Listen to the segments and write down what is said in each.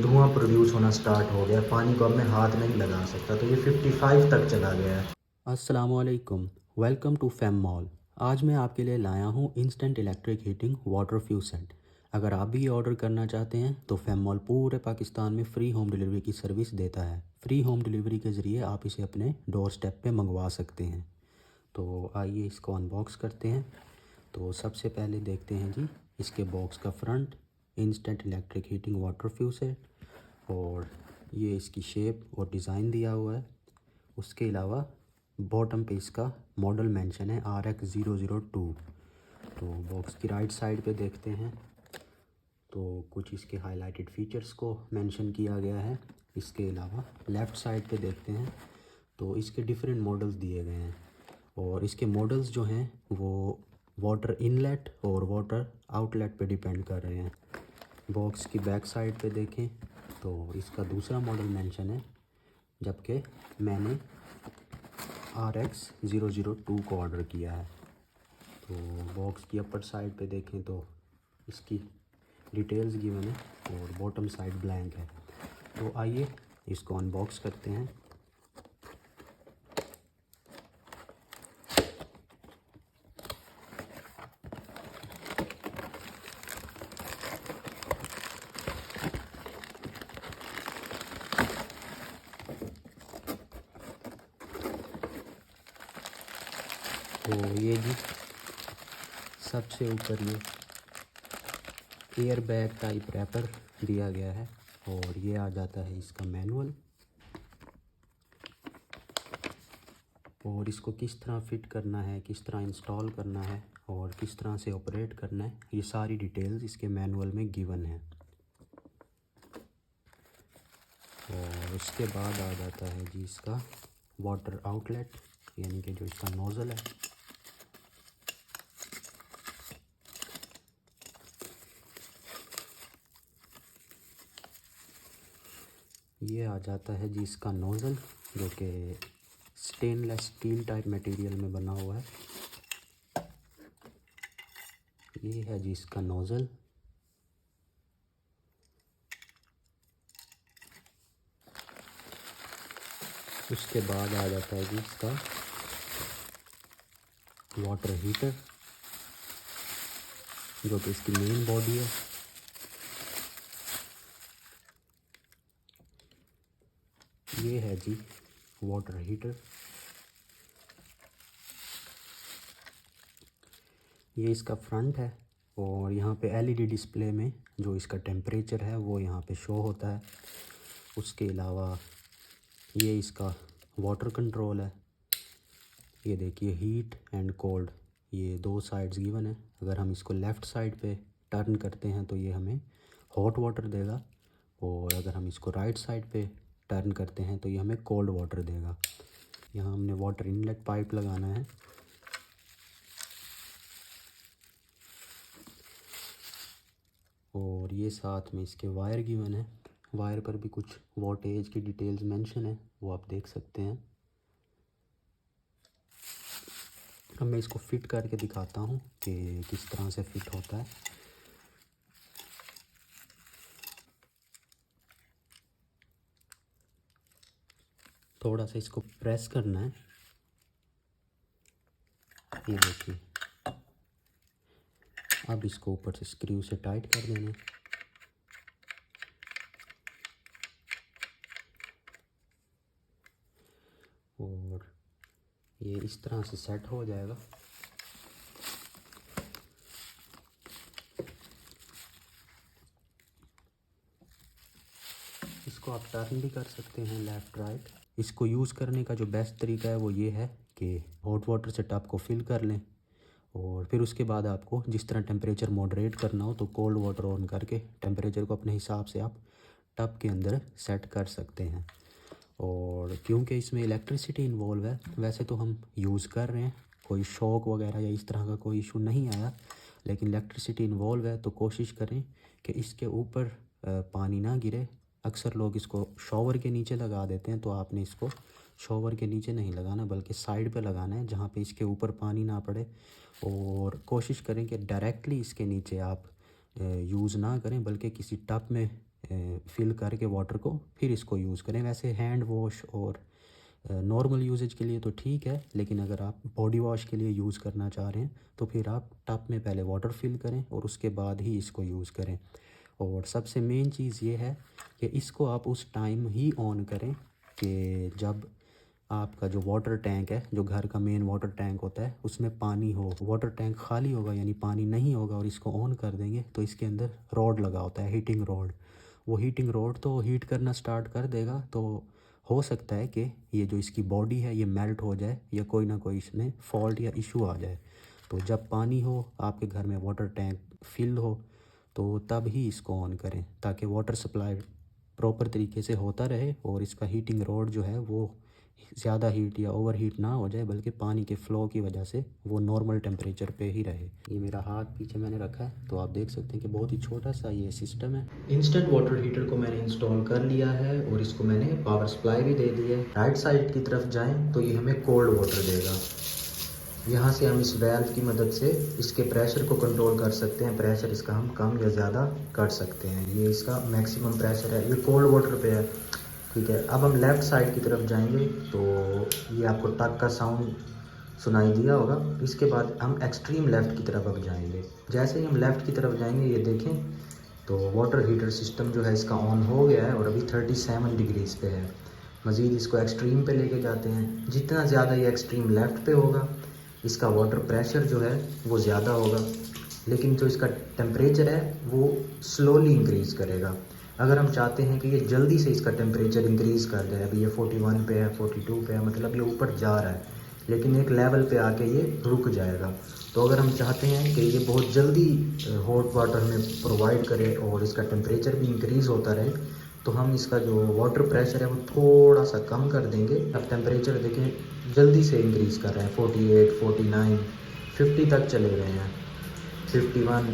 धुआं प्रोड्यूस होना स्टार्ट हो गया, पानी को अब मैं हाथ नहीं लगा सकता, तो ये 55 तक चला गया है। अस्सलामुअलैकुम, वेलकम टू फेम मॉल। आज मैं आपके लिए लाया हूँ instant electric heating water few set. अगर आप भी ऑर्डर करना चाहते हैं तो फेम मॉल पूरे पाकिस्तान में फ्री होम डिलीवरी की सर्विस देता है। फ्री होम डिलीवरी के ज़रिए आप इसे अपने डोर स्टेप पे मंगवा सकते हैं। तो आइए इसको अनबॉक्स करते हैं। तो सबसे पहले देखते हैं जी इसके बॉक्स का front, instant electric heating water few set, और ये इसकी शेप और डिज़ाइन दिया हुआ है। उसके अलावा बॉटम पे इसका मॉडल मेंशन है RX002। तो बॉक्स की राइट साइड पे देखते हैं तो कुछ इसके हाईलाइटेड फीचर्स को मेंशन किया गया है। इसके अलावा लेफ़्ट साइड पे देखते हैं तो इसके डिफरेंट मॉडल्स दिए गए हैं, और इसके मॉडल्स जो हैं वो वाटर इनलेट और वाटर आउटलेट पे डिपेंड कर रहे हैं। बॉक्स की बैक साइड पे देखें तो इसका दूसरा मॉडल मेंशन है, जबकि मैंने RX002 को ऑर्डर किया है। तो बॉक्स की अपर साइड पे देखें तो इसकी डिटेल्स गिवन है और बॉटम साइड ब्लैंक है। तो आइए इसको अनबॉक्स करते हैं। तो ये जी सबसे ऊपर ये एयर बैग टाइप रैपर दिया गया है, और ये आ जाता है इसका मैनुअल, और इसको किस तरह फिट करना है, किस तरह इंस्टॉल करना है और किस तरह से ऑपरेट करना है, ये सारी डिटेल्स इसके मैनुअल में गिवन है। और उसके बाद आ जाता है जी इसका वाटर आउटलेट, यानी कि जो इसका नोज़ल है। ये आ जाता है जी इसका नोज़ल, जो कि स्टेनलेस स्टील टाइप मटेरियल में बना हुआ है। ये है जी इसका नोज़ल। उसके बाद आ जाता है जी इसका वाटर हीटर, जो कि इसकी मेन बॉडी है। ये है जी वाटर हीटर। ये इसका फ्रंट है, और यहाँ पे LED डिस्प्ले में जो इसका टेम्परेचर है वो यहाँ पे शो होता है। उसके अलावा ये इसका वाटर कंट्रोल है। ये देखिए हीट एंड कोल्ड, ये दो साइड्स गिवन है। अगर हम इसको लेफ़्ट साइड पे टर्न करते हैं तो ये हमें हॉट वाटर देगा, और अगर हम इसको राइट साइड पे टर्न करते हैं तो ये हमें कोल्ड वाटर देगा। यहाँ हमने वाटर इनलेट पाइप लगाना है। और ये साथ में इसके वायर गिवन है। वायर पर भी कुछ वोल्टेज की डिटेल्स मेंशन है, वो आप देख सकते हैं। अब मैं इसको फिट करके दिखाता हूँ कि किस तरह से फिट होता है। थोड़ा सा इसको प्रेस करना है, ये देखिए। अब इसको ऊपर से स्क्रू से टाइट कर देना है। और ये इस तरह से सेट हो जाएगा। इसको आप टर्न भी कर सकते हैं लेफ़्ट राइट। इसको यूज़ करने का जो बेस्ट तरीका है वो ये है कि हॉट वाटर से टब को फिल कर लें, और फिर उसके बाद आपको जिस तरह टेम्परेचर मॉडरेट करना हो तो कोल्ड वाटर ऑन करके टेम्परेचर को अपने हिसाब से आप टब के अंदर सेट कर सकते हैं। और क्योंकि इसमें इलेक्ट्रिसिटी इन्वॉल्व है, वैसे तो हम यूज़ कर रहे हैं, कोई शॉक वगैरह या इस तरह का कोई इशू नहीं आया, लेकिन इलेक्ट्रिसिटी इन्वॉल्व है तो कोशिश करें कि इसके ऊपर पानी ना गिरे। अक्सर लोग इसको शॉवर के नीचे लगा देते हैं, तो आपने इसको शॉवर के नीचे नहीं लगाना बल्कि साइड पे लगाना है, जहाँ पे इसके ऊपर पानी ना पड़े। और कोशिश करें कि डायरेक्टली इसके नीचे आप यूज़ ना करें, बल्कि किसी टब में फिल करके वाटर को फिर इसको यूज़ करें। वैसे हैंड वॉश और नॉर्मल यूजेज के लिए तो ठीक है, लेकिन अगर आप बॉडी वॉश के लिए यूज़ करना चाह रहे हैं तो फिर आप टब में पहले वाटर फिल करें और उसके बाद ही इसको यूज़ करें। और सबसे मेन चीज़ ये है कि इसको आप उस टाइम ही ऑन करें कि जब आपका जो वाटर टैंक है, जो घर का मेन वाटर टैंक होता है, उसमें पानी हो। वाटर टैंक खाली होगा यानी पानी नहीं होगा और इसको ऑन कर देंगे तो इसके अंदर रॉड लगा होता है, हीटिंग रॉड। वो हीटिंग रॉड तो हीट करना स्टार्ट कर देगा, तो हो सकता है कि ये जो इसकी बॉडी है ये मेल्ट हो जाए या कोई ना कोई इसमें फॉल्ट या इशू आ जाए। तो जब पानी हो, आपके घर में वाटर टैंक फिल हो, तो तब ही इसको ऑन करें ताकि वाटर सप्लाई प्रॉपर तरीके से होता रहे और इसका हीटिंग रॉड जो है वो ज़्यादा हीट या ओवर हीट ना हो जाए, बल्कि पानी के फ़्लो की वजह से वो नॉर्मल टेम्परेचर पे ही रहे। ये मेरा हाथ पीछे मैंने रखा है तो आप देख सकते हैं कि बहुत ही छोटा सा ये सिस्टम है। इंस्टेंट वाटर हीटर को मैंने इंस्टॉल कर लिया है और इसको मैंने पावर सप्लाई भी दे दी है। राइट साइड की तरफ जाएं तो ये हमें कोल्ड वाटर देगा। यहाँ से हम इस वैल्व की मदद से इसके प्रेशर को कंट्रोल कर सकते हैं। प्रेशर इसका हम कम या ज़्यादा कर सकते हैं। ये इसका मैक्सिमम प्रेशर है, ये कोल्ड वाटर पे है, ठीक है। अब हम लेफ़्ट साइड की तरफ जाएंगे तो ये आपको टक का साउंड सुनाई दिया होगा। इसके बाद हम एक्सट्रीम लेफ़्ट की तरफ अब जाएंगे। जैसे ही हम लेफ़्ट की तरफ जाएंगे ये देखें तो वाटर हीटर सिस्टम जो है इसका ऑन हो गया है और अभी 37 डिग्रीज़ पे है। मज़ीद इसको एक्सट्रीम पे लेके जाते हैं। जितना ज़्यादा ये एक्सट्रीम लेफ़्ट पे होगा इसका वाटर प्रेशर जो है वो ज़्यादा होगा, लेकिन जो इसका टेम्परेचर है वो स्लोली इंक्रीज़ करेगा। अगर हम चाहते हैं कि ये जल्दी से इसका टेम्परेचर इंक्रीज़ कर जाए, अभी ये 41 पे है, 42 पे है, मतलब ये ऊपर जा रहा है, लेकिन एक लेवल पे आके ये रुक जाएगा। तो अगर हम चाहते हैं कि ये बहुत जल्दी हॉट वाटर हमें प्रोवाइड करे और इसका टेम्परेचर भी इंक्रीज़ होता रहे, तो हम इसका जो वाटर प्रेशर है वो थोड़ा सा कम कर देंगे। अब टेम्परेचर देखें जल्दी से इंक्रीज़ कर रहे हैं, 48, 49, 50 तक चले गए हैं, 51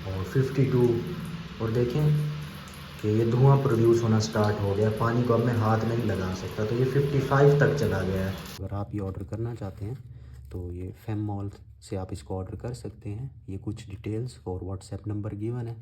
और 52। और देखें कि ये धुआं प्रोड्यूस होना स्टार्ट हो गया। पानी को अब मैं हाथ नहीं लगा सकता, तो ये 55 तक चला गया है। अगर आप ये ऑर्डर करना चाहते हैं तो ये फेम मॉल से आप इसको ऑर्डर कर सकते हैं। ये कुछ डिटेल्स और व्हाट्सएप नंबर गिवन है।